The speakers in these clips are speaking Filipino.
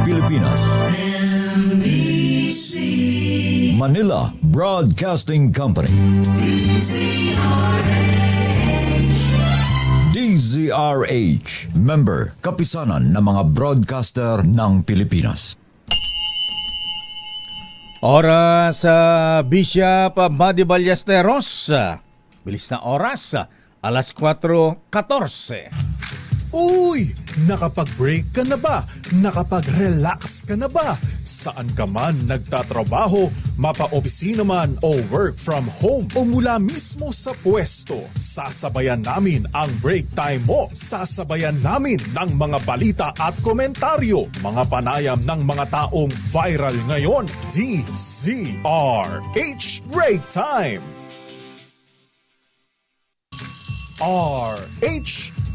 Pilipinas. NBC Manila Broadcasting Company. DZRH, member, kapisanan ng mga broadcaster ng Pilipinas. Oras sa Bishop Buddy Ballesteros. Bilis na oras, alas 4:14. Uy! Nakapag-break ka na ba? Nakapag-relax ka na ba? Saan ka man nagtatrabaho, mapa-opisina man o work from home o mula mismo sa pwesto, sasabayan namin ang break time mo. Sasabayan namin ng mga balita at komentaryo, mga panayam ng mga taong viral ngayon. DZRH Break Time! RH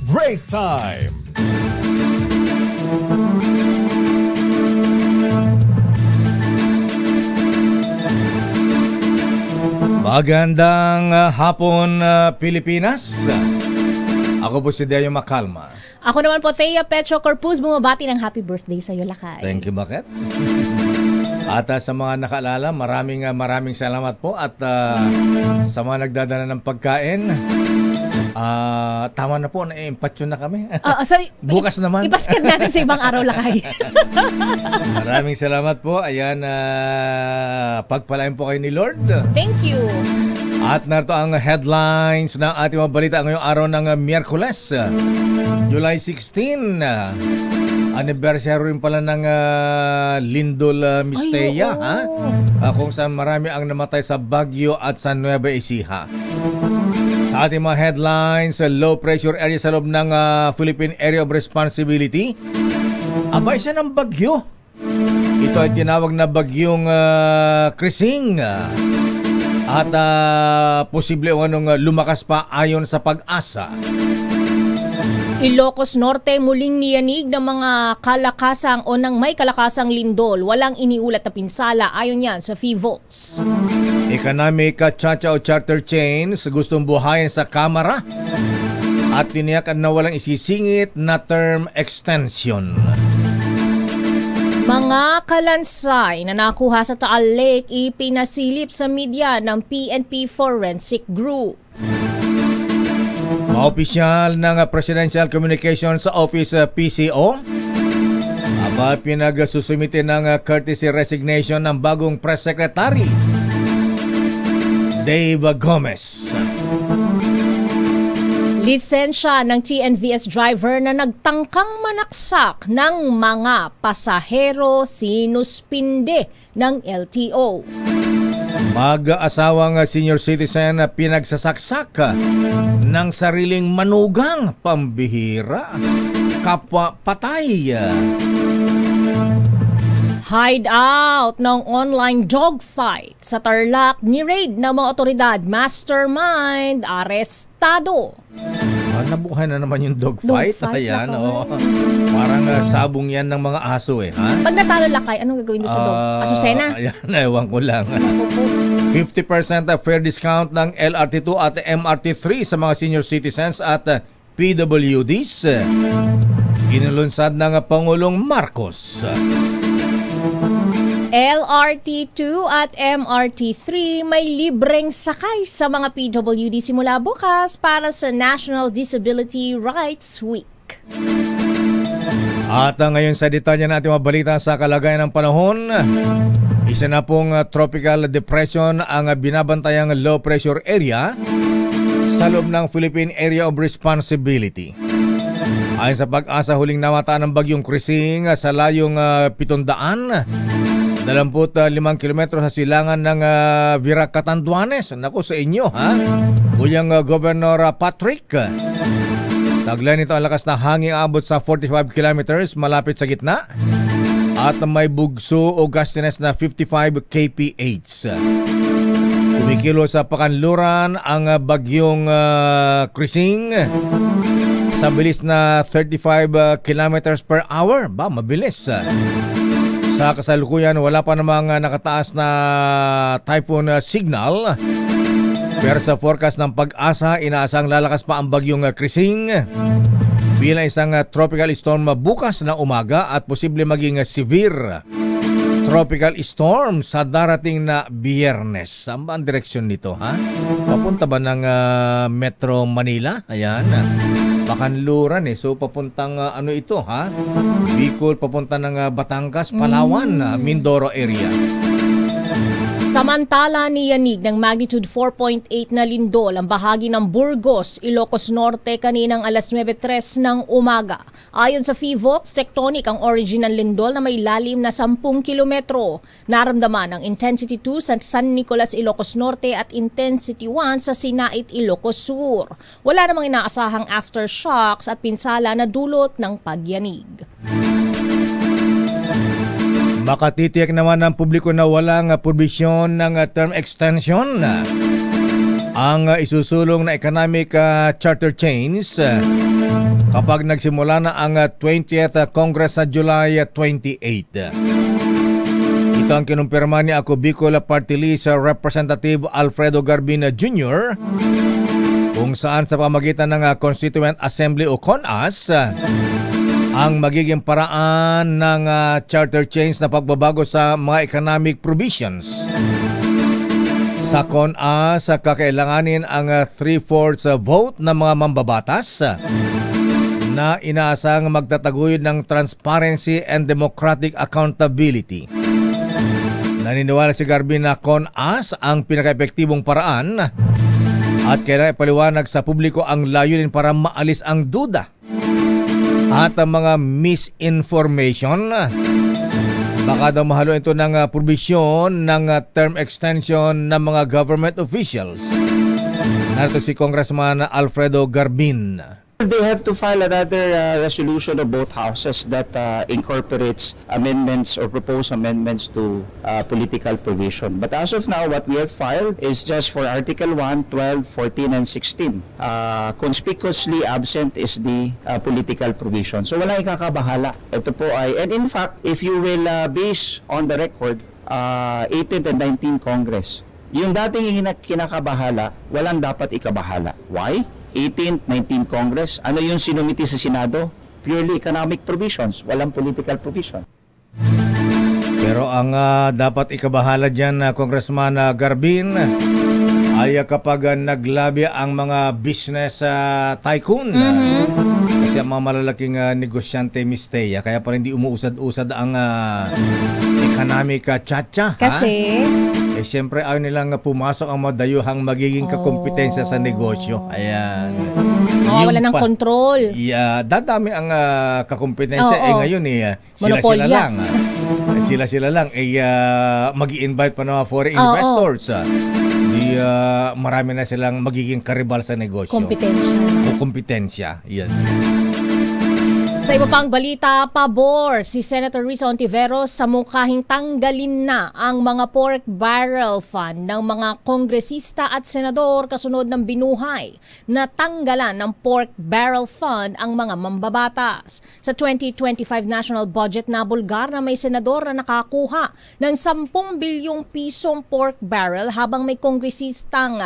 Break Time! Magandang hapon, Pilipinas. Ako po si Deo Macalma. Ako naman po, Thea Petro Corpus, bumabati ng happy birthday sa iyo, Lakay. Thank you, Bakit? At sa mga nakaalala, maraming salamat po. At sa mga nagdadala ng pagkain, tama na po, na-empatyon na kami. So, bukas naman. Ipaskan natin sa ibang araw, Lakay. Maraming salamat po. Ayan, pagpalain po kayo ni Lord. Thank you. At narito ang headlines ng ating mga balita ngayong araw ng Miyerkules, July 16. Anniversary rin pala ng Lindol Mistaya, kung saan marami ang namatay sa Baguio at sa Nueva Ecija. Sa ating mga headlines, low pressure area sa loob ng Philippine Area of Responsibility. Abay siya ng bagyo. Ito ay tinawag na bagyong Krising. At posible lumakas pa ayon sa Pag-asa. Ilocos Norte muling niyanig ng mga kalakasang o ng may kalakasang lindol. Walang iniulat na pinsala ayon yan sa FIVOLS. Economic chacha o charter chains gustong buhayin sa Kamara at tiniyak na walang isisingit na term extension. Mga kalansay na nakuha sa Taal Lake ipinasilip sa media ng PNP Forensic Group. Maopisyal ng Presidential Communications Office PCO pinagsusumite ng courtesy resignation ng bagong press secretary Dave Gomez. Lisensya ng TNVS driver na nagtangkang manaksak ng mga pasahero sinuspinde ng LTO. Mag-asawang senior citizen pinagsasaksak ng sariling manugang, pambihira, kapwa patay. Hideout ng online dogfight sa Tarlac ni-raid ng mga otoridad, mastermind arestado. Nabuhay na naman yung dogfight. Ayan, parang sabong yan ng mga aso Pag natalo, Lakay, anong gagawin doon sa dog? Asusena? Ayan, ewan ko lang. 50% fair discount ng LRT2 at MRT3 sa mga senior citizens at PWDs. Inilunsad ng Pangulong Marcos. LRT2 at MRT3 may libreng sakay sa mga PWD simula bukas para sa National Disability Rights Week. At ngayon sa detalye natin mabalita sa kalagayan ng panahon. Isa na pong tropical depression ang binabantayang low pressure area sa loob ng Philippine Area of Responsibility. Ayon sa Pag-asa, huling namataan ng bagyong Krising sa layong 725 kilometro sa silangan ng Virac, Catanduanes. Naku sa inyo, Kuyang Governor Patrick. Taglay nito ang lakas na hangin abot sa 45 kilometers malapit sa gitna at may bugso o gustiness na 55 kph. Kumikilo sa Pakanluran ang bagyong Krising sa bilis na 35 kilometers per hour. Mabilis. Sa kasalukuyan, wala pa namang nakataas na typhoon signal. Pero sa forecast ng Pag-asa, inaasang lalakas pa ang bagyong Krising bilang isang tropical storm bukas na umaga at posible maging severe tropical storm sa darating na Biyernes. Saan ba ang direksyon nito, ha? Papunta ba ng Metro Manila? Ayan. Bakanluran So papuntang ano ito, ha? Bicol, papunta ng Batangas, Palawan, Mindoro area. Samantala, niyanig ng magnitude 4.8 na lindol ang bahagi ng Burgos, Ilocos Norte kaninang alas 9:03 ng umaga. Ayon sa PHIVOLCS, tectonic ang origin ng lindol na may lalim na 10 kilometro. Naramdaman ang intensity 2 sa San Nicolas, Ilocos Norte at intensity 1 sa Sinait, Ilocos Sur. Wala namang inaasahang aftershocks at pinsala na dulot ng pagyanig. Makatitiyak naman ng publiko na walang probisyon ng term extension ang isusulong na economic charter change kapag nagsimula na ang 20th Congress sa July 28. Ito ang kinumpirma ni Ako Bicol Party List Representative Alfredo Garbin Jr. kung saan sa pamagitan ng Constituent Assembly o CONAS ang magiging paraan ng charter change na pagbabago sa mga economic provisions. Sa CONAS, kakailanganin ang 3/4 vote ng mga mambabatas na inaasang magtataguyod ng transparency and democratic accountability. Naniniwala si Garbin na CONAS ang pinaka-epektibong paraan at kailangan ipaliwanag sa publiko ang layunin para maalis ang duda at ang mga misinformation. Baka daw mahalo ito ng probisyon ng term extension ng mga government officials. Narito si Congressman Alfredo Garbin. They have to file another resolution of both houses that incorporates amendments or proposed amendments to political provision. But as of now, what we have filed is just for Article 1, 12, 14, and 16. Conspicuously absent is the political provision. So wala ikakabahala. Ito po ay, and in fact, if you will base on the record, 18th and 19th Congress, yung dating kinakabahala, walang dapat ikabahala. Why? 18th, 19th Congress. Ano yung sinumiti sa Senado? Purely economic provisions, walang political provision. Pero ang dapat ikabahala dyan, Congressman Garbin, ay kapag naglabi ang mga business tycoon. Kasi ang mga malalaking negosyante misteya, kaya pa hindi umuusad-usad ang economic chacha. Kasi? Siyempre ayaw nilang pumasok ang mga dayuhang magiging kakompetensya sa negosyo. Ayan. Wala ng control. Dadami ang kakompetensya. Ngayon sila-sila lang. Sila-sila lang. Mag-i-invite pa ng mga foreign investors. Marami na silang magiging karibal sa negosyo. Kompetensya. Yan. Sa iba pang balita, pabor si Senator Risa Hontiveros sa mukahing tanggalin na ang mga pork barrel fund ng mga kongresista at senador kasunod ng binuhay na tanggalan ng pork barrel fund ang mga mambabatas. Sa 2025 national budget, nabulgar na may senador na nakakuha ng 10 bilyong pisong pork barrel habang may kongresistang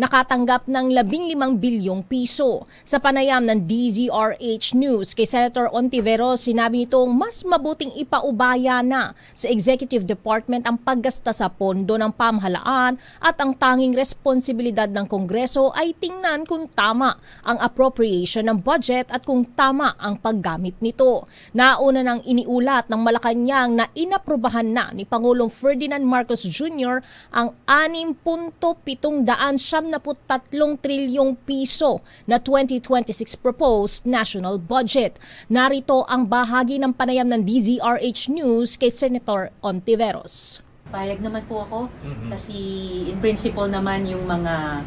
nakatanggap ng 15 bilyong piso. Sa panayam ng DZRH News kay Senator Hontiveros, sinabi nitong mas mabuting ipaubaya na sa Executive Department ang paggasta sa pondo ng pamahalaan at ang tanging responsibilidad ng Kongreso ay tingnan kung tama ang appropriation ng budget at kung tama ang paggamit nito. Nauna nang iniulat ng Malacanang na inaprubahan na ni Pangulong Ferdinand Marcos Jr. ang 6.773 trilyong piso na 2026 proposed national budget. Narito ang bahagi ng panayam ng DZRH News kay Senator Hontiveros. Payag naman po ako kasi in principle naman yung mga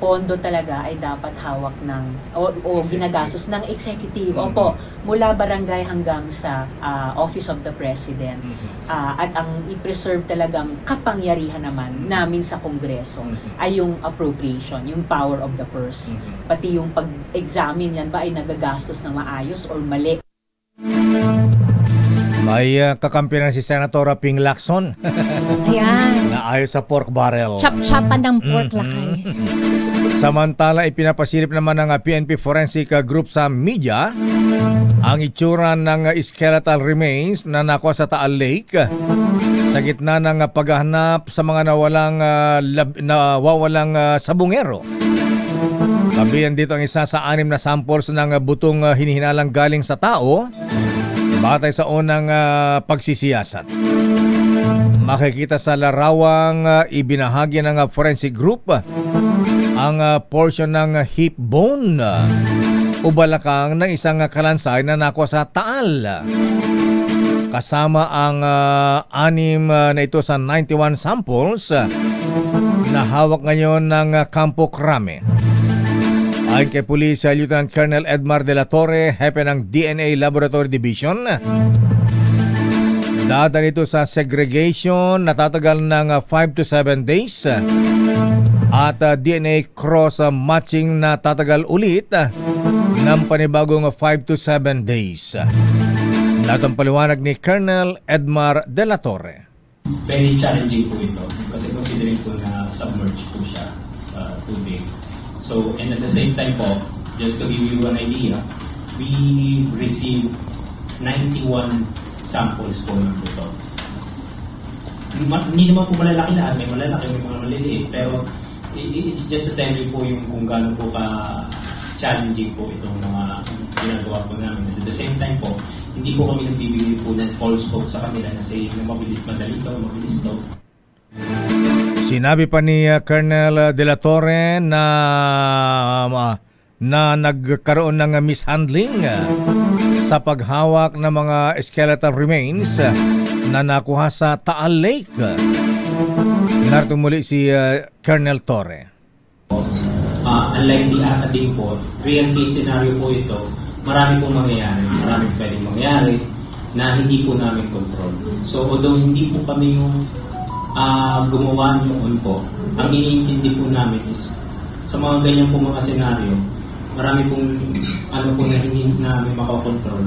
pondo talaga ay dapat hawak ng o ginagastos ng executive. Opo, mula barangay hanggang sa Office of the President. At ang i-preserve talagang kapangyarihan naman namin sa Kongreso ay yung appropriation, yung power of the purse. Pati yung pag-examine yan ba ay nagagastos na maayos or mali. May kakampi na si Senator Ping Lacson. Ayan. Na ayos sa pork barrel. Chap-chapan ng pork lakay. Samantala, ipinapasilip naman ng PNP Forensic Group sa media ang itsura ng skeletal remains na nakuha sa Taal Lake sa gitna ng paghahanap sa mga nawawalang sabungero. Kabilang dito ang isa sa 6 na samples ng butong hinihinalang galing sa tao batay sa unang pagsisiyasat. Makikita sa larawang ibinahagi ng forensic group ang portion ng hip bone o balakang ng isang kalansay na nakuha sa Taal. Kasama ang 6 na ito sa 91 samples na hawak ngayon ng Campo Crame. Ayon kay Police Lieutenant Colonel Edmar de la Torre, hepe ng DNA Laboratory Division, dadaan ito sa segregation na tatagal ng 5 to 7 days at DNA cross matching na tatagal ulit ng panibagong 5 to 7 days. Lahat ang paliwanag ni Colonel Edmar de la Torre. Very challenging po ito kasi considering po na submerged po siya sa tubig. So, and at the same time po, just to give you an idea, we received 91 samples po ng buto. Hindi naman po malalaki lahat, may malalaki, may mga maliliit, pero it's just to tell you po yung kung gaano po ka-challenging po itong mga ginagawa po namin. At the same time po, hindi po kami nagbibigay po ng false hope sa kanila na say na madali to, mabilis to. Sinabi pa ni Colonel De La Torre na nagkaroon ng mishandling sa paghawak ng mga skeletal remains na nakuha sa Taal Lake. Narito muli si Colonel Torre. Unlike the academic po, real case scenario po ito, marami pong mangyayari. Marami pwedeng mangyayari na hindi po namin control. So although hindi po kami yung gumawa noon po, ang iniintindi po namin is sa mga ganyan po mga senaryo, marami pong po na hindi namin makakontrol.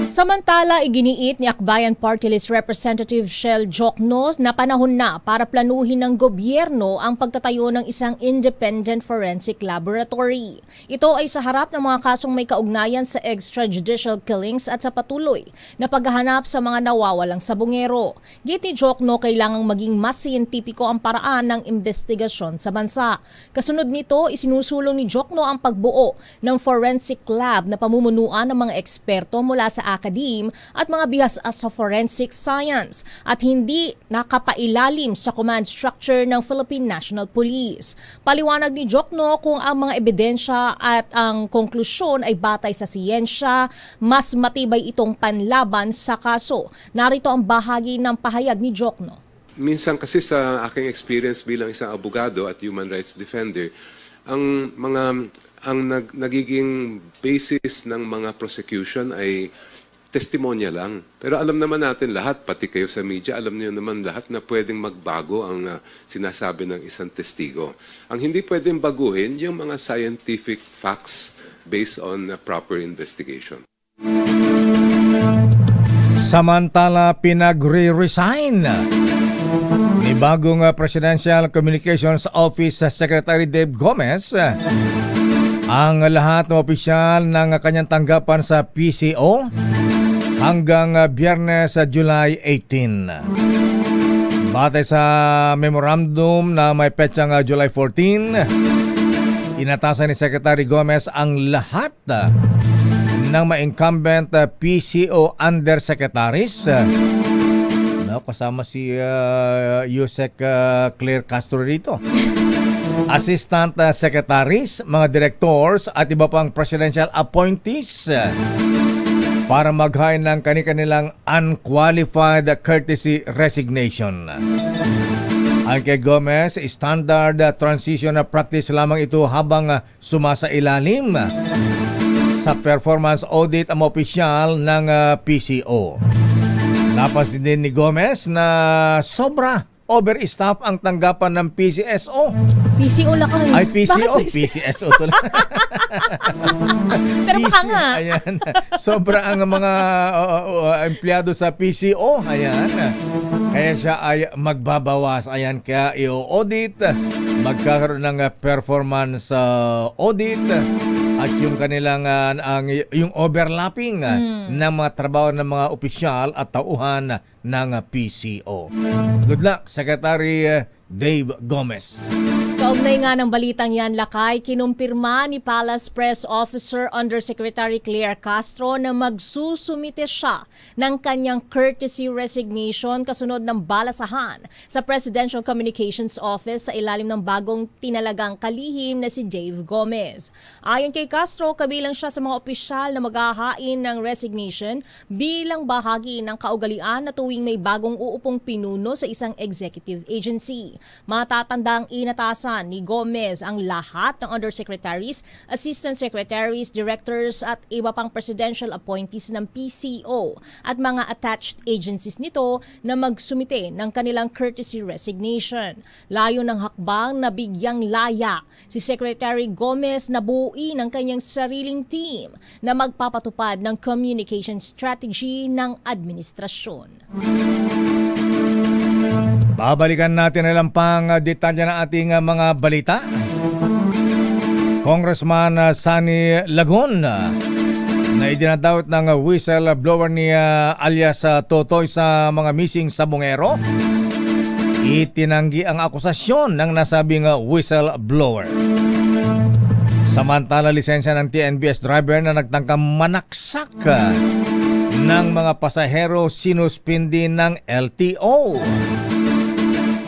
Samantala, iginiit ni Akbayan Party List Representative Shell Jokno na panahon na para planuhin ng gobyerno ang pagtatayo ng isang independent forensic laboratory. Ito ay sa harap ng mga kasong may kaugnayan sa extrajudicial killings at sa patuloy na paghahanap sa mga nawawalang sabungero. Git ni Jokno, kailangang maging mas siyentipiko ang paraan ng investigasyon sa bansa. Kasunod nito, isinusulong ni Jokno ang pagbuo ng forensic lab na pamumunuan ng mga eksperto mula sa academe at mga bihas sa forensic science at hindi nakapailalim sa command structure ng Philippine National Police. Paliwanag ni Jokno, kung ang mga ebidensya at ang konklusyon ay batay sa siyensya, mas matibay itong panlaban sa kaso. Narito ang bahagi ng pahayag ni Jokno. Minsan kasi sa aking experience bilang isang abogado at human rights defender, ang nagiging basis ng mga prosecution ay testimonya lang. Pero alam naman natin lahat, pati kayo sa media, alam niyo naman lahat na pwedeng magbago ang sinasabi ng isang testigo. Ang hindi pwedeng baguhin, yung mga scientific facts based on proper investigation. Samantala, pinagre-resign ni bagong Presidential Communications Office Secretary Dave Gomez ang lahat ng opisyal ng kanyang tanggapan sa PCO hanggang Biyernes, July 18. Batay sa memorandum na may petsang July 14, inatasan ni Secretary Gomez ang lahat ng ma-incumbent PCO undersecretaries. Kasama si Yusek Claire Castro rito. Assistant secretaries, mga directors at iba pang presidential appointees para maghain ng kanilang unqualified courtesy resignation. Ang kay Gomez, standard transition practice lamang ito habang sumasailalim sa performance audit ang opisyal ng PCO. Napansin din ni Gomez na sobra overstaff ang tanggapan ng PCSO. PCO lang kayo. Ay, PCO. Bakit PCSO to lang. Pero baka nga. Ayan. Sobra ang mga empleyado sa PCO. Ayan. Kaya siya ay magbabawas. Ayan, kaya i-audit, magkakaroon ng performance audit, at yung kanilang yung overlapping ng mga trabaho ng mga opisyal at tauhan ng PCO. Good luck, Secretary Dave Gomez. Kaugnay nga ng balitang yan, Lakay, kinumpirma ni Palace Press Officer Undersecretary Claire Castro na magsusumite siya ng kanyang courtesy resignation kasunod ng balasahan sa Presidential Communications Office sa ilalim ng bagong tinalagang kalihim na si Dave Gomez. Ayon kay Castro, kabilang siya sa mga opisyal na maghahain ng resignation bilang bahagi ng kaugalian na tuwing may bagong uupong pinuno sa isang executive agency. Matatandang inatasan ni Gomez ang lahat ng undersecretaries, assistant secretaries, directors at iba pang presidential appointees ng PCO at mga attached agencies nito na magsumite ng kanilang courtesy resignation. Layo ng hakbang na bigyang laya si Secretary Gomez na buuin ang kanyang sariling team na magpapatupad ng communication strategy ng administrasyon. Babalikan natin ilang pang detalye ng ating mga balita. Congressman Sunny Lagon na idinadawit ng whistleblower ni alias Totoy sa mga missing sabongero, itinanggi ang akusasyon ng nasabing whistleblower. Samantala, lisensya ng TNBS driver na nagtangkang manaksak ng mga pasahero sinuspindi ng LTO.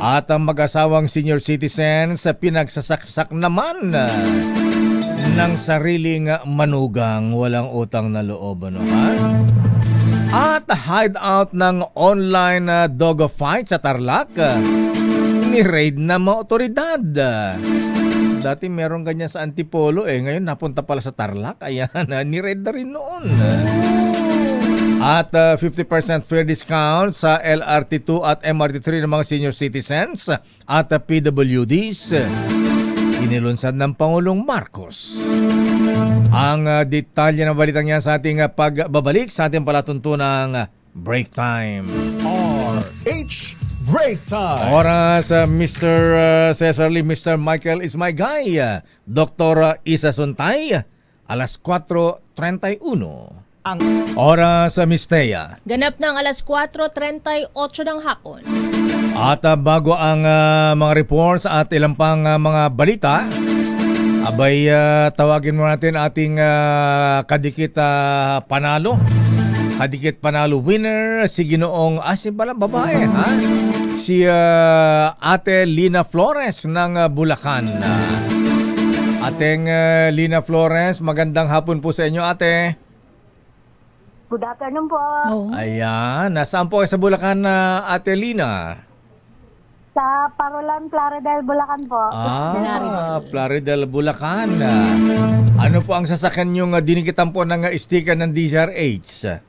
At ang mag-asawang senior citizens pinagsasaksak naman ng sariling manugang, walang utang na loob. Ano, ha? At hideout ng online dog fight sa Tarlac, ni-raid na mga otoridad. Dati meron ganyan sa Antipolo ngayon napunta pala sa Tarlac. Ayan, ni-raid na rin noon. At 50% fair discount sa LRT2 at MRT3 ng mga senior citizens at PWDs. Inilunsad ng Pangulong Marcos. Ang detalye ng balitang yan sa ating pagbabalik sa ating palatuntunang break time. RH Break Time. Oras, Mr. Cesar Lee, Mr. Michael is my guy. Dr. Isa Suntay, alas 4:31. Ang oras sa Mistea. Ganap ng alas 4:38 ng hapon. At bago ang mga reports at ilang pang mga balita, abay tawagin mo natin ating kadikit panalo. Kadikit panalo winner, si Ginoong si pala babae, ha? Si Ate Lina Flores ng Bulacan. Ating Lina Flores, magandang hapon po sa inyo, ate. Good afternoon po. Oh. Ayan, nasaan po kayo sa Bulacan, Ate Lina? Sa Parolan, Plaridel, Bulacan po. Plaridel, Bulacan. Ano po ang sasakyan yung dinikitan po ng sticker ng DZRH?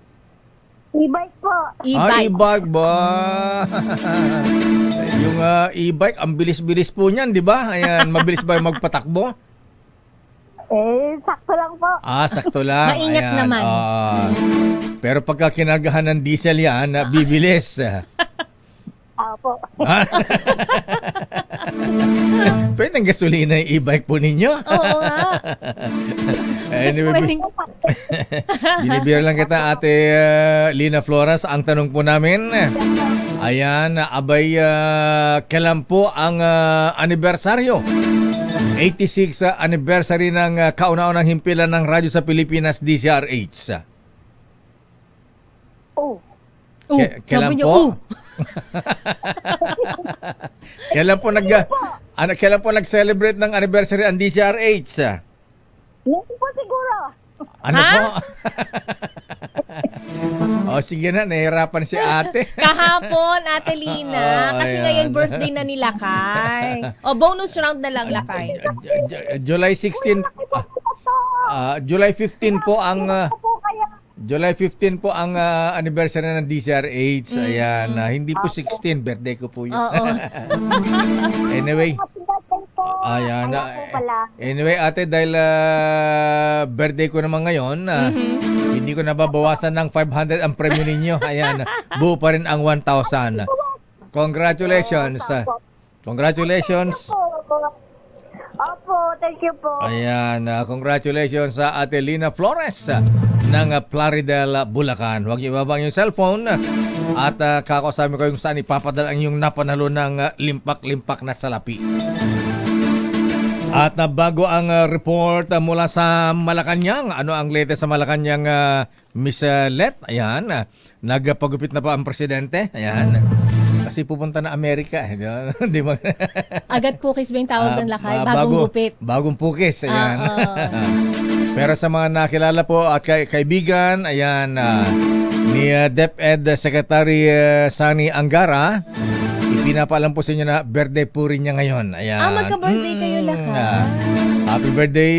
E-bike po. E-bike ba? Yung e-bike, ang bilis-bilis po niyan, di ba? Ayan, mabilis ba yung magpatakbo? Sakto lang po. Sakto lang. Maingat ayan. naman. Pero pagka kinargahan ng diesel yan, bibilis. Opo. Pwede ng gasolina yung e-bike po ninyo? Oo nga. Anyway, binibira lang kita, Ate Lina Flores. Ang tanong po namin, ayan, abay, kailan po ang anibersaryo? 86 anniversary ng kauna-unang himpilan ng radyo sa Pilipinas, DZRH. Kailan po? Kailan po nag-celebrate ng anniversary ang DZRH? Hindi po siguro. Ano po? Sige na, nahihirapan si ate. Kahapon, Ate Lina. Kasi ayan. ngayon birthday na ni Lakay. Bonus round na lang, Lakay. July 16. July 15 po ang July 15 po ang anniversary ng DZRH. Ayan, hindi po 16, birthday ko po yun. Anyway, ayan. Anyway, ate, dahil birthday ko naman ngayon, hindi ko nababawasan ng 500 ang premyo ninyo. Ayan, buo pa rin ang 1,000. Congratulations. Congratulations. Opo, thank you po. Ayan, congratulations sa Ate Lina Flores ng Plaridel, Bulacan. Huwag niyo ibaba yung cellphone at kakausapin ko yung saan ipapadala ang yung napanalo ng limpak-limpak na salapi. At bago ang report mula sa Malacanang, ano ang latest sa Malacanang, Miss Let? Ayan, nagpagupit na pa ang presidente. Ayan. Kasi pupunta na Amerika. Di ba? Agad pukis ba yung tawag ng Lakay? Bagong gupit. Bagong pukis. Ayan. Pero sa mga nakilala po at kaibigan, ayan, ni DepEd Secretary Sani Angara, ipinapaalam po sa inyo na birthday po rin niya ngayon. Ayan. Magka-birthday kayo lahat. Happy birthday,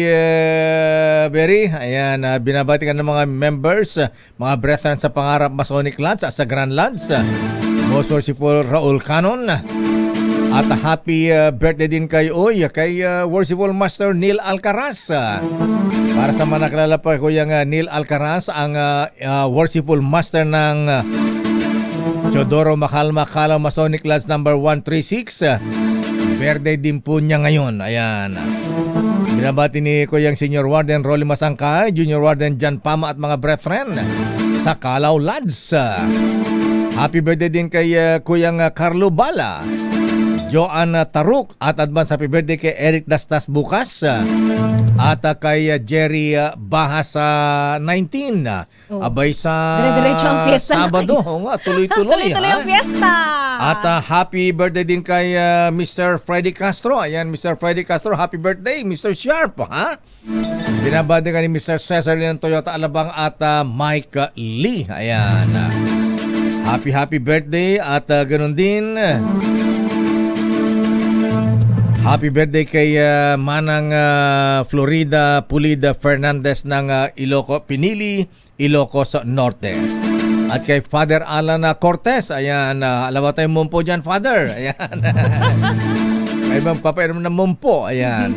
Berry. Ayan, binabati ka ng mga members, mga brethren sa Pangarap Masonic Lodge at sa Grand Lodge. Most Worshipful Raul Canon. At happy birthday din kay Worshipful Master Neil Alcaraz. Para sa mga nakilala pa Kuyang Neil Alcaraz, ang Worshipful Master ng Teodoro Macalma Calaw Masonic Lodge number 136. Birthday din po niya ngayon. Ayan. Binabati ni Kuyang Senior Warden Rolly Masangkay, Junior Warden Jan Pama at mga brethren sa Calaw Lodge. Happy birthday din kay Kuyang Carlo Bala, Joan Taruk, at advance happy birthday kay Eric Dastas bukas. At kay Jerry Bahas 19. Abay sa Dire-diretso ang fiesta Sabado. Nga, tuloy-tuloy. Tuloy-tuloy ang fiesta. At happy birthday din kay Mr. Freddy Castro. Ayan, Mr. Freddy Castro, happy birthday, Mr. Sharp. Ha? Binabati ka ni Mr. Cesar ng Toyota Alabang at Mike Lee. Ayan. Happy birthday at ganun din. Happy birthday kay Manang Florida Pulida Fernandez ng Pinili, Ilocos Norte. At kay Father Alan Cortez. Ayan, alam mo tayong mumpo dyan, Father. Ayan. Kaya bang papainom ng mumpo. Ayan.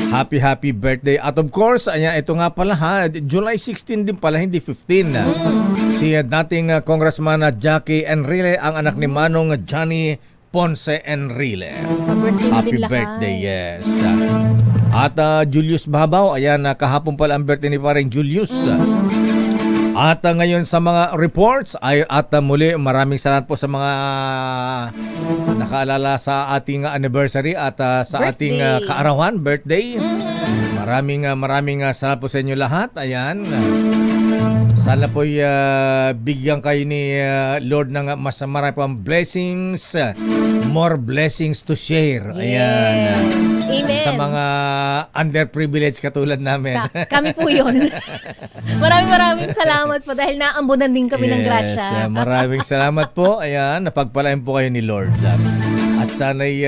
Happy birthday. At of course, ayan, ito nga pala July 16 din pala, hindi 15. Si dating Congressman Jackie Enrile, ang anak ni Manong Johnny Ponce Enrile. Happy birthday, yes. At Julius Babaw, ayan, kahapon pala ang birthday ni paring Julius. At ngayon sa mga reports at muli maraming salamat po sa mga nakaalala sa ating anniversary at sa ating kaarawan, birthday. Maraming salamat po sa inyo lahat. Ayan. Sana po bigyan kayo ni Lord ng mas marami pang blessings, more blessings to share. Ayan. Yes. Amen. Sa mga underprivileged katulad namin. Kami po yun. Maraming salamat po dahil naambunan din kami ng grasya. Maraming salamat po. Ayan, napagpalain po kayo ni Lord. At sana'y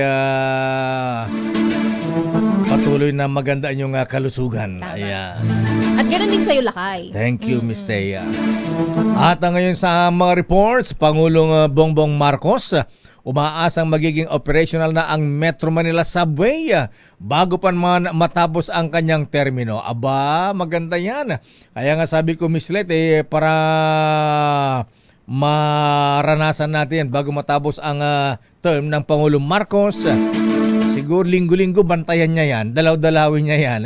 patuloy na maganda yung kalusugan. Ayan. At ganoon din sa'yo, Lakay. Thank you, Miss Thea. At ngayon sa mga reports, Pangulong Bongbong Marcos umaasang magiging operational na ang Metro Manila Subway bago pa man matapos ang kanyang termino. Aba, maganda yan. Kaya nga sabi ko, Miss Let, para maranasan natin bago matapos ang term ng Pangulong Marcos, siguro linggo-linggo bantayan niya yan. Dalaw-dalawin niya yan.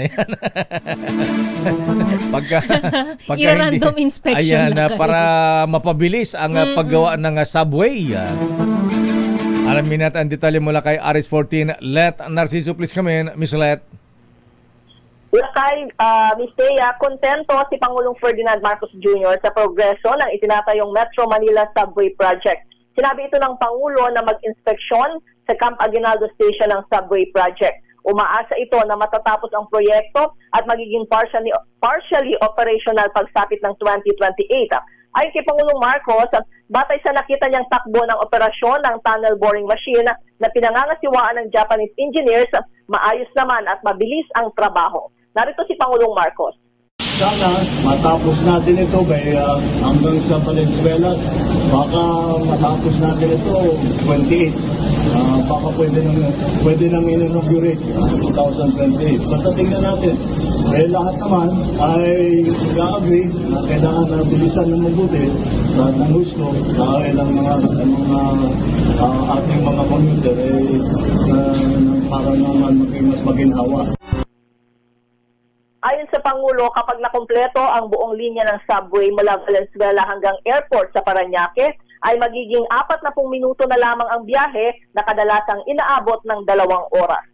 pagka random inspection. Ayan, para mapabilis ang paggawa ng subway. Alamin natin ang detalye mula kay RS14. Let Narciso, please come in. Miss Let. Lakay, Ms. Thea, kontento si Pangulong Ferdinand Marcos Jr. sa progreso ng itinatayong Metro Manila Subway Project. Sinabi ito ng Pangulo na mag-inspeksyon sa Camp Aguinaldo Station ng Subway Project. Umaasa ito na matatapos ang proyekto at magiging partially operational pagsapit ng 2028. Ayon kay Pangulong Marcos, batay sa nakita niyang takbo ng operasyon ng tunnel boring machine na pinangangasiwaan ng Japanese engineers, maayos naman at mabilis ang trabaho. Narito si Pangulong Marcos. Sana matapos natin ito hanggang sa Valenzuela, baka matapos natin ito 28. Baka pwede nang inaugurate 2028. Basta tingnan natin. Lahat naman ay nag-agree na kailangan na bilisan ng mabuti ng gusto dahil ang mga ating mga commuter para naman mas maginhawa. Ayon sa Pangulo, kapag nakumpleto ang buong linya ng subway mula Valenzuela hanggang airport sa Parañaque, ay magiging 40 minuto na lamang ang biyahe na kadalasang inaabot ng 2 oras.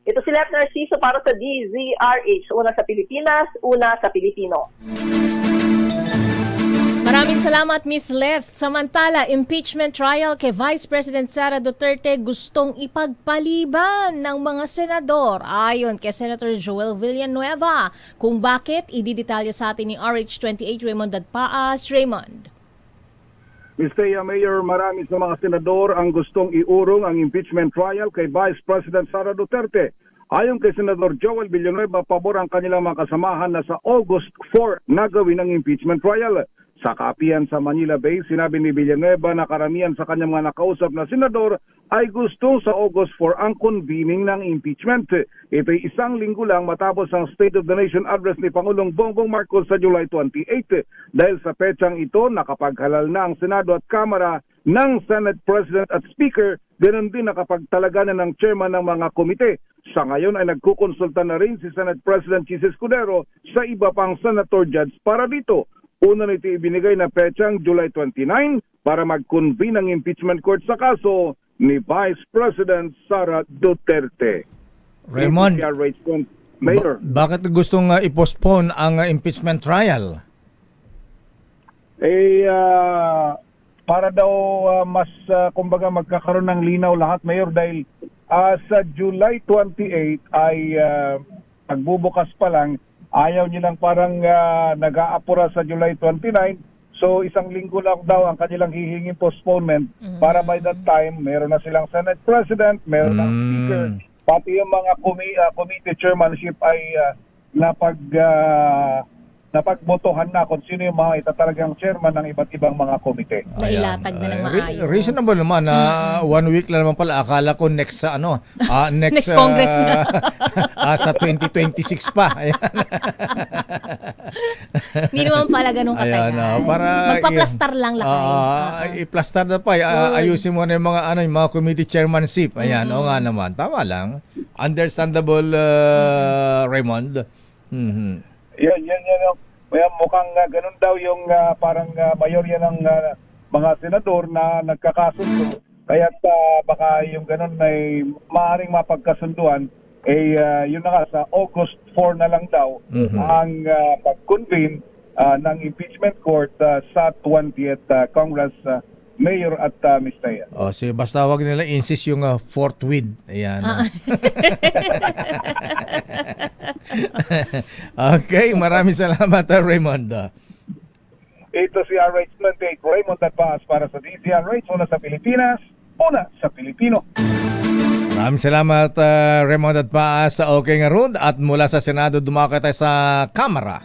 Ito si Lieutenant Narciso para sa DZRH, una sa Pilipinas, una sa Pilipino. Maraming salamat, Ms. Leth. Samantala, impeachment trial kay Vice President Sara Duterte gustong ipagpaliban ng mga senador. Ayon kay Senator Joel Villanueva. Kung bakit, ididetalya sa atin ni RH28 Raymond Dadpaas. Raymond. Mr. Mayor, marami sa mga senador ang gustong iurong ang impeachment trial kay Vice President Sara Duterte. Ayon kay Senador Joel Villanueva, pabor ang kanilang mga kasamahan na sa August 4 na gawin ang impeachment trial. Sa kaapihan sa Manila Bay, sinabi ni Villanueva na karamihan sa kanyang mga nakausap na senador ay gustong sa August 4 ang convening ng impeachment. Ito'y isang linggo lang matapos ang State of the Nation address ni Pangulong Bongbong Marcos sa July 28. Dahil sa petsang ito, nakapaghalal na ang Senado at Kamara ng Senate President at Speaker, ganoon din nakapagtalaga na ng chairman ng mga komite. Sa ngayon ay nagkukonsulta na rin si Senate President Chis Escudero sa iba pang senator judge para dito. Una nito ibinigay na petsang July 29 para mag-convene ang impeachment court sa kaso ni Vice President Sara Duterte. Raymond, Mayor, bakit gustong i-postpone ang impeachment trial? Para daw mas kumbaga magkakaroon ng linaw lahat, Mayor, dahil sa July 28 ay pagbubukas pa lang, ayaw nilang parang nag-aapura sa July 29. So isang linggo lang daw ang kanilang hihinging postponement para by that time meron na silang Senate President, meron na Speaker, pati yung mga committee chairmanship ay napagbotohan na kung sino yung mga itatalagang chairman ng iba't ibang mga komite. Nailatag na ng maayos. Reasonable naman na 1 week lang naman pala. Akala ko next sa next Congress na. Sa 2026 pa. Hindi naman pala ganun katagal. Magpa-plastar lang lakay. I-plastar na pa. Ayusin mo na yung mga committee chairmanship. Ayan, o nga naman. Tama lang. Understandable, Raymond. Yan. Mukhang ganun daw yung parang mayorya ng mga senador na nagkakasundo. Kaya baka yung ganun ay maaaring mapagkasunduan. Yun na nga, sa August 4 na lang daw ang pag-convene ng impeachment court sa 20th Congress, Mayor at Ms. Taya. Basta wag nila insist yung forthwith. Ayan. Okay, maraming salamat, Raymond. Ito si RH28 Raymond Dadpaas para sa DZRH, una sa Pilipinas, una sa Pilipino. Maraming salamat, Raymond Dadpaas sa OK nga Road, at mula sa Senado dumako tayo sa Kamara.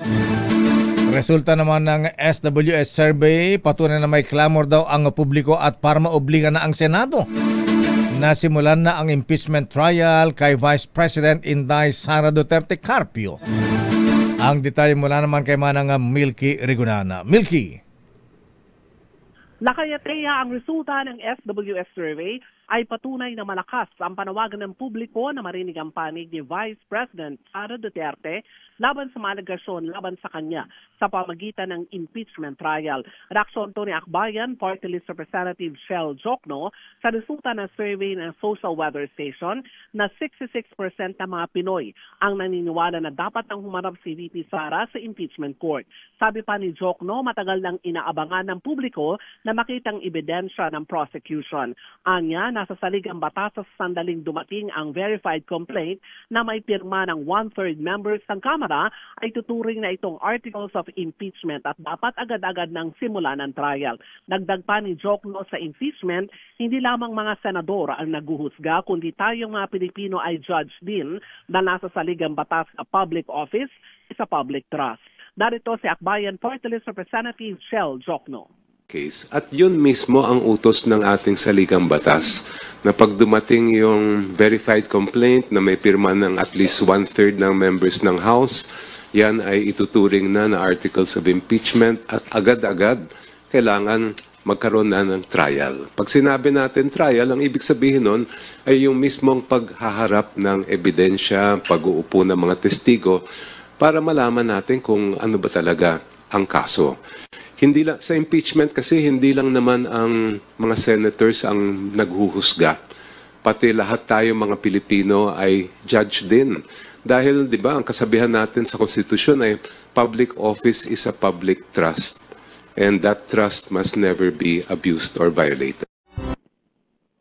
Resulta naman ng SWS survey, patunay na may clamor daw ang publiko at para maobliga na ang Senado. Nasimulan na ang impeachment trial kay Vice President Inday Sara Duterte Carpio. Ang detalye mula naman kay Manang Milky Rigonana. Milky. Nakayateya ang resulta ng SWS survey ay patunay na malakas ang panawagan ng publiko na marinig ang panig ni Vice President Sara Duterte laban sa mga alegasyon laban sa kanya sa pamagitan ng impeachment trial. Reaksyon to ni Akbayan Party List Representative Shell Jokno sa resulta ng survey ng Social Weather Station na 66% ng mga Pinoy ang naniniwala na dapat nang humarap si VP Sara sa impeachment court. Sabi pa ni Jokno, matagal nang inaabangan ng publiko na makitang ebidensya ng prosecution. Anya, nasa salig ang batas sa sandaling dumating ang verified complaint na may pirma ng 1/3 members ng Kamara ay tuturing na itong articles of impeachment at dapat agad-agad ng simula ng trial. Dagdag pa ni Jokno sa impeachment, hindi lamang mga senador ang naguhusga kundi tayong mga Pilipino ay judge din na nasa salig ang batas sa public office sa public trust. Narito si Akbayan Party List Representative Shell Jokno. Case. At yun mismo ang utos ng ating saligang batas na pag dumating yung verified complaint na may pirma ng at least 1/3 ng members ng House, yan ay ituturing na articles of impeachment at agad-agad kailangan magkaroon na ng trial. Pag sinabi natin trial, ang ibig sabihin nun ay yung mismong paghaharap ng ebidensya, pag-uupo ng mga testigo para malaman natin kung ano ba talaga ang kaso. Hindi lang, sa impeachment kasi hindi lang naman ang mga senators ang naghuhusga. Pati lahat tayo mga Pilipino ay judge din. Dahil 'di ba ang kasabihan natin sa konstitusyon ay public office is a public trust. And that trust must never be abused or violated.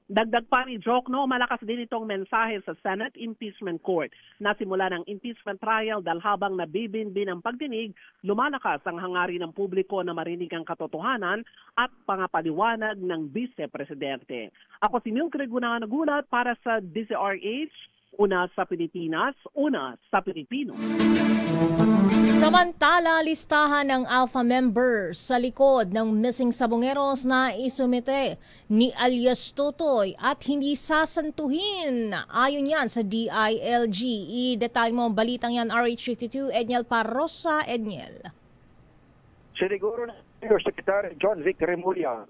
Dagdag pa ni Jokno, malakas din itong mensahe sa Senate Impeachment Court. Nasimula ng impeachment trial dahil habang nabibinbin ang pagdinig, lumalakas ang hangarin ng publiko na marinig ang katotohanan at pangapaliwanag ng Vice Presidente. Ako si Mildred Gunahan nagulat para sa DZRH, una sa Pilipinas, una sa Pilipino. Samantala, listahan ng Alpha members sa likod ng missing sabongeros na isumite ni alias Tutoy at hindi sasantuhin. Ayon yan sa DILG. I-detalye mo ang balitang yan, RH52, Edniel Parrosa. Edniel. Siniguro na Secretary John Vic Remulla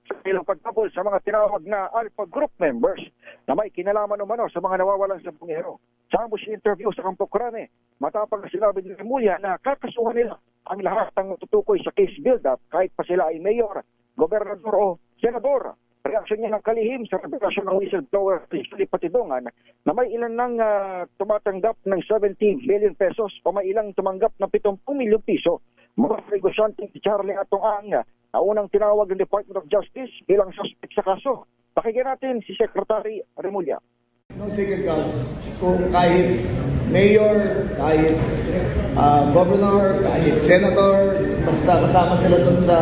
sa ilang pagtabol sa mga tinawag na Alpha Group members na may kinalaman umano sa mga nawawalang sabongero. Sa ambush interview sa Campo Crame, matapang na sinabi ni Remulla na kakasuhan nila ang lahat ng tutukoy sa case build-up kahit pa sila ay mayor, gobernador o senador. Reaksyon niya ng kalihim sa revelasyon ng whistleblower Philip Patidongan na may ilan nang tumatanggap ng 70 billion pesos o may ilang tumanggap ng 70 milyong piso. Mga negosyante si Charlie Atong-Ang na unang tinawag ng Department of Justice bilang suspect sa kaso. Pakinggan natin si Secretary Remulla. No second cause. Kung kahit mayor, kahit governor, kahit senator, basta kasama sila dun sa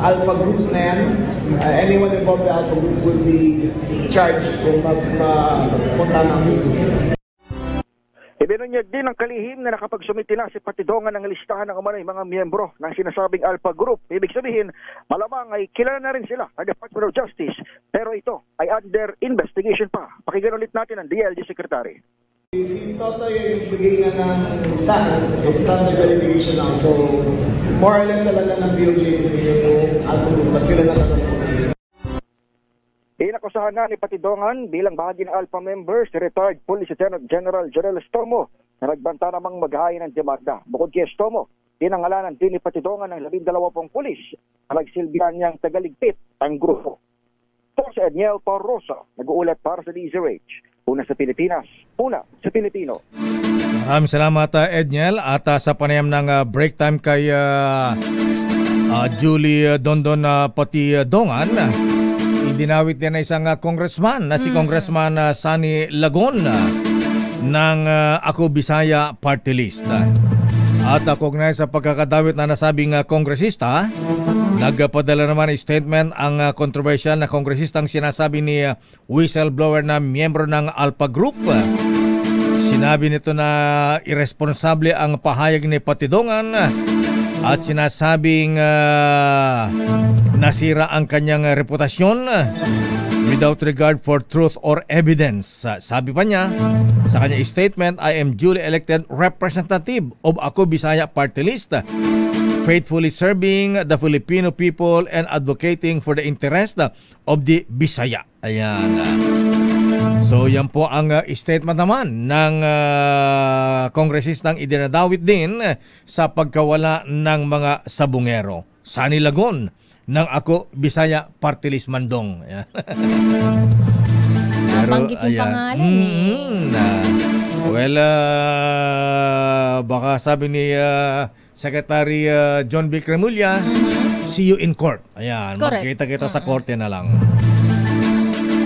Alpha Group na yan, anyone involved in the Alpha Group will be charged kung mapunta ng mismo. Ibinunyag din ng kalihim na nakapagsumiti na si Patidongan ng listahan ng umano'y mga miyembro ng sinasabing Alpha Group. Ibig sabihin, malamang ay kilala na rin sila ng Department of Justice, pero ito ay under investigation pa. Pakinggan ulit natin ang DLG Secretary. Si Totoy ay bigay na ng listahan, it's under verification now. So, more or less talaga ng DOJ yung Alpha Group, at sila nakatapos sila. Inakusahan na ni Patidongan bilang bahagi ng Alpha members si retired Police Lieutenant General Jorel Estomo na nagbanta namang maghahain ng demanda. Bukod kay Estomo, pinangalanan din ni Patidongan ng 12 pulis na nagsilbihan niyang tagaligpit ang grupo. Ito si Edniel Parrosa, nag-uulat para sa DZRH. Una sa Pilipinas, una sa Pilipino. Maraming salamat Edniel at sa panayam ng break time kay Julie Dondon Patidongan. Dinawit din na isang congressman na si Congressman Sani Lagon ng Ako Bisaya Party List. At kaugnay sa pagkakadawit na nasabing kongresista, nagpadala naman ng statement ang controversial na kongresistang sinasabi ni whistleblower na miyembro ng Alpha Group. Sinabi nito na irresponsable ang pahayag ni Patidongan at sinasabing nasira ang kanyang reputasyon without regard for truth or evidence. Sabi pa niya sa kanyang statement, I am duly elected representative of Ako Bisaya Party List, faithfully serving the Filipino people and advocating for the interest of the Bisaya. Ayan. So yan po ang statement naman ng kongresistang idinadawit din sa pagkawala ng mga sabungero. Sani Lagon ng Ako Bisaya Party List Mandong. Nabanggit yung pangalan baka sabi ni Secretary John Vic Remulla, see you in court. Ayan, magkita-kita sa korte na lang.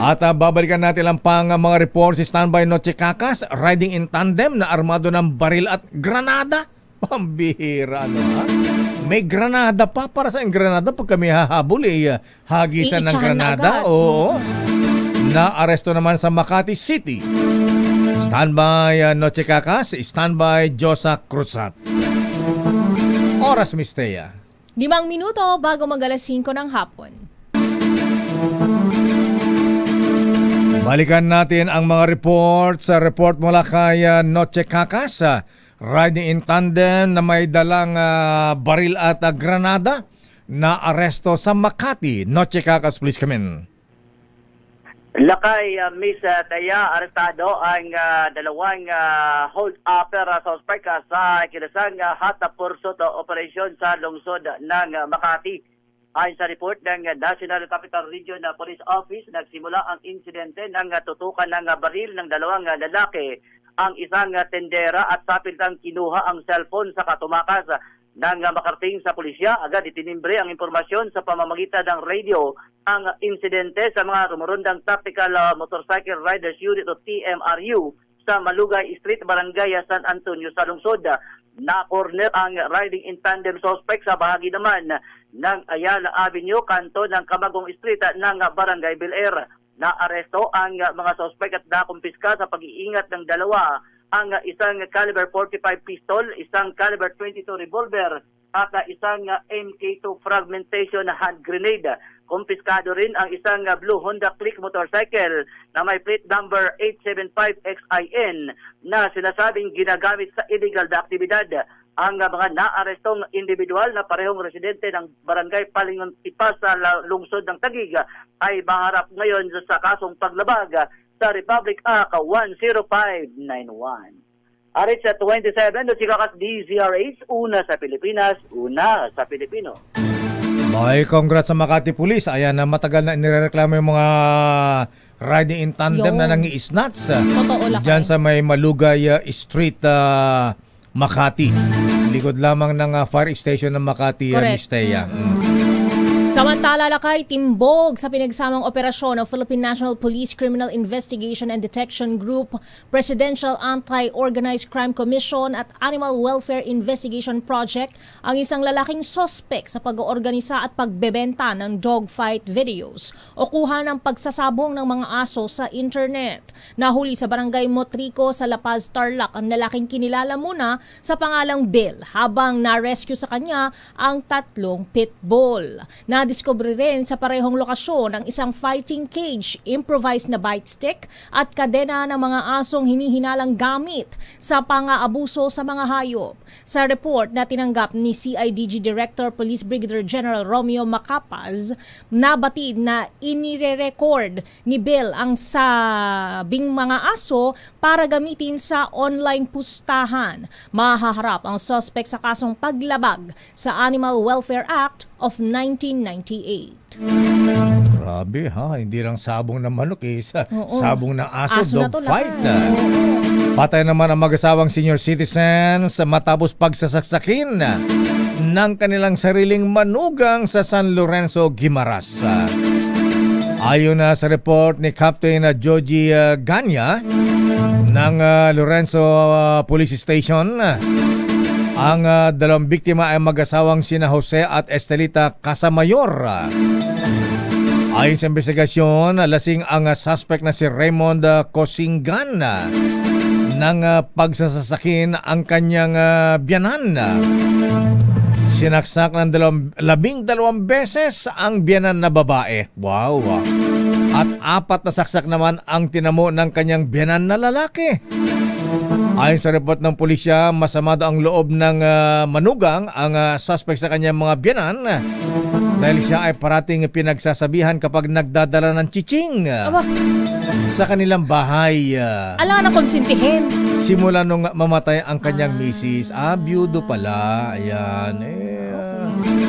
At babalikan natin lang pang mga reports si Standby Noche Cacas, riding in tandem na armado ng baril at granada. Pambihira, ano ha? May granada pa. Para sa granada pag kami hahabol hagisan ng granada. Oo. Na-aresto naman sa Makati City. Standby Noche Cacas, standby Josa Cruzat. Oras Mistea. 5 minuto bago mag-alas 5 ng hapon. Balikan natin ang mga reports. Report mula kay Noche Cacas. riding in tandem na may dalang baril at granada na aresto sa Makati. Noche Kakas, please come in. Lakay, Miss Taya, arestado ang dalawang hold-upper suspect sa kinasang hata pursuit operation sa lungsod ng Makati. Ayon sa report ng National Capital Region Police Office, nagsimula ang insidente ng tutukan ng baril ng dalawang lalaki ang isang tendera at sapilitang kinuha ang cellphone sa katumakas. Nang makarating sa pulisya, agad itinimbre ang impormasyon sa pamamagitan ng radio ang insidente sa mga rumurundang Tactical Motorcycle Riders Unit o TMRU sa Malugay Street, Barangay San Antonio sa lungsod. Na-corner ang riding in tandem suspect sa bahagi naman ng Ayala Avenue, kanto ng Camagong Street ng Barangay Bel-Air. Na-aresto ang mga suspect at nakumpiska sa pag-iingat ng dalawa ang isang caliber 45 pistol, isang caliber 22 revolver at isang MK2 fragmentation hand grenade. Kumpiskado rin ang isang blue Honda Click motorcycle na may plate number 875XIN na sinasabing ginagamit sa illegal na aktibidad. Ang mga naarestong individual na parehong residente ng Barangay Palingon Tipas sa lungsod ng Taguig ay maharap ngayon sa kasong paglabag sa Republic Act 10591. Arit sa 27, si Kakas DZRH, una sa Pilipinas, una sa Pilipino. May congrats sa Makati Police. Ayan na matagal na inireklamo yung mga riding in tandem na nangi-snatch. Diyan sa may Malugay Street, Makati. Likod lamang ng fire station ng Makati, Mistea. Samantala, lakay timbog sa pinagsamang operasyon ng Philippine National Police Criminal Investigation and Detection Group, Presidential Anti-Organized Crime Commission at Animal Welfare Investigation Project ang isang lalaking sospek sa pag-oorganisa at pagbebenta ng dogfight videos o kuha ng pagsasabong ng mga aso sa internet. Nahuli sa Barangay Motrico sa La Paz, Tarlac ang lalaking kinilala muna sa pangalang Bill habang na-rescue sa kanya ang 3 pitbull. Nadiskubre rin sa parehong lokasyon ang isang fighting cage, improvised na bite stick at kadena ng mga asong hinihinalang gamit sa pang-aabuso sa mga hayop. Sa report na tinanggap ni CIDG Director Police Brigadier General Romeo Macapaz, nabatid na inire-record ni Bill ang sabing mga aso para gamitin sa online pustahan. Mahaharap ang suspect sa kasong paglabag sa Animal Welfare Act of 1998. Grabe ha, hindi lang sabong na manok sabong na aso dog fight. Patay naman ang mag-asawang senior citizens matapos pagsasaksakin ng kanilang sariling manugang sa San Lorenzo, Guimaras. Ayon na sa report ni Captain Joji Ganya ng Lorenzo Police Station, ang dalawang biktima ay mag-asawang sina Jose at Estelita Casamayor. Ayon sa investigasyon, lasing ang suspect na si Raymond Cosingan ng pagsasasakin ang kanyang biyanan. Sinaksak ng 12 beses ang biyanan na babae. Wow! At 4 na saksak naman ang tinamo ng kanyang biyanan na lalaki. Ayon sa report ng pulisya, masama daw ang loob ng manugang ang suspect sa kanyang mga biyanan dahil siya ay parating pinagsasabihan kapag nagdadala ng chiching sa kanilang bahay. Alam na konsintihin. Simula nung mamatay ang kanyang misis, byudo pala. Ayan.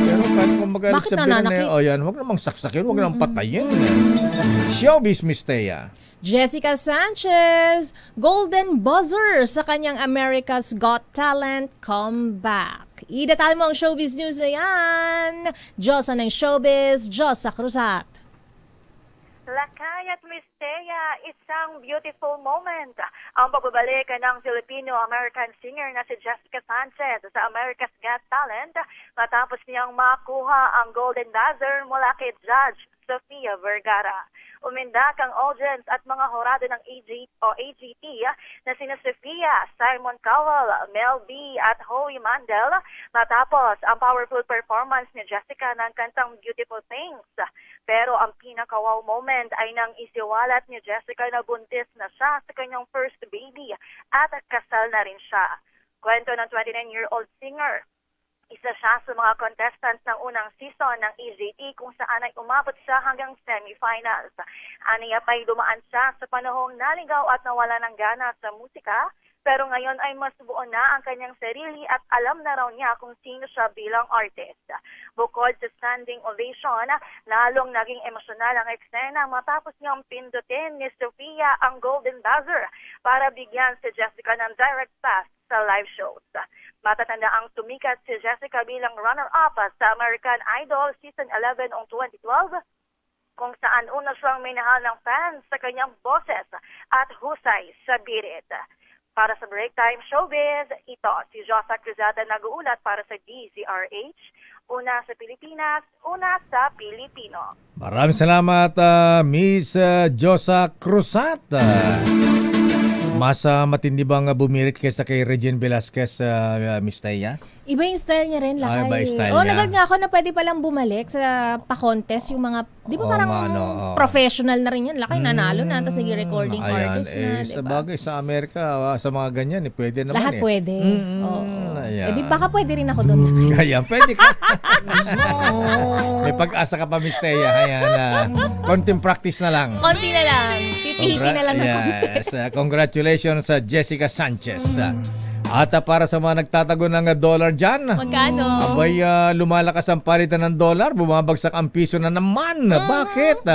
Pero kahit kung magalit sa biyanan, huwag namang saksakin, huwag namang patayin. Showbiz, Miss Thea. Jessica Sanchez, golden buzzer sa kanyang America's Got Talent comeback. Idatali mo ang showbiz news na yan. Diyos ng showbiz, Diyos sa krusat. Lakay at Miss Thea, isang beautiful moment. Ang pagbabalik ng Filipino-American singer na si Jessica Sanchez sa America's Got Talent matapos niyang makuha ang golden buzzer mula kay Judge Sofia Vergara. Umindak ang audience at mga horado ng AGT na sina Sofia, Simon Cowell, Mel B at Howie Mandel matapos ang powerful performance ni Jessica ng kantang Beautiful Things. Pero ang pinaka-wow moment ay nang isiwalat ni Jessica na buntis na siya sa kanyang first baby at kasal na rin siya. Kwento ng 29-year-old singer. Isa siya sa mga contestants ng unang season ng EJT kung saan ay umabot siya hanggang semifinals. Aniya pa'y dumaan siya sa panahong naligaw at nawala ng gana sa musika, pero ngayon ay mas buo na ang kanyang sarili at alam na raw niya kung sino siya bilang artist. Bukod sa standing ovation, lalong naging emosyonal ang eksena matapos niyang pindutin ni Sofia ang golden buzzer para bigyan si Jessica ng direct pass sa live shows. Matatanda ang tumikat si Jessica bilang runner-up sa American Idol Season 11 noong 2012, kung saan una siyang minahal ng fans sa kanyang boses at husay sa birit. Para sa Break Time Showbiz, ito si Josa Cruzada nag-uulat para sa DZRH. Una sa Pilipinas, una sa Pilipino. Maraming salamat, Miss Josa Cruzada. Mas matindi bang bumirit kaysa kay Regine Velasquez, Miss Taya? Iba yung style niya rin, Lakay. Iba yung style niya. Nagad nga ako na pwede palang bumalik sa pa-contest yung mga, di ba parang professional na rin yan. Lakay, nanalo na, tapos naging recording artist na, sa diba? bagay, sa Amerika, sa mga ganyan, pwede naman. Lahat pwede. Ayan. Di baka pwede rin ako doon. Kaya, pwede ka. May pag-asa ka pa, Miss Taya. Ayan, konting practice na lang. Konti na lang. Pipihiti na lang na contest. Congratulations sa Jessica Sanchez. At para sa mga nagtatago ng dollar dyan, magkano? Abay, lumalakas ang palitan ng dollar, bumabagsak ang piso na naman. Bakit?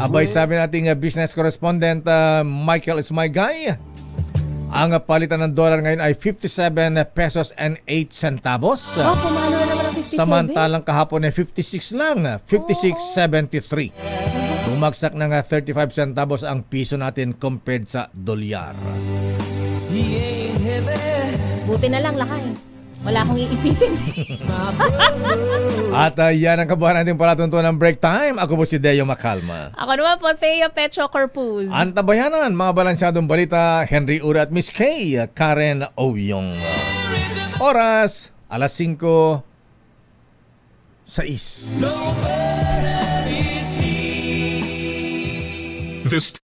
Abay, sabi nating business correspondent Michael Ismaygay, ang palitan ng dollar ngayon ay 57 pesos and 8 centavos. Pumalo na naman ang 57. Samantalang kahapon ay 56 lang, 56.73. Bumagsak ng 35 centavos ang piso natin compared sa dolyar. Buti na lang, Lakay. Wala akong iipitin. At yan ang kabuhan natin palatuntunan ng Break Time. Ako po si Deo Macalma. Ako naman po, Thea Petro Corpuz. Antabayanan, mga balansyadong balita, Henry Ura at Miss Kay, Karen Ouyong. Oras, alas 5:06. This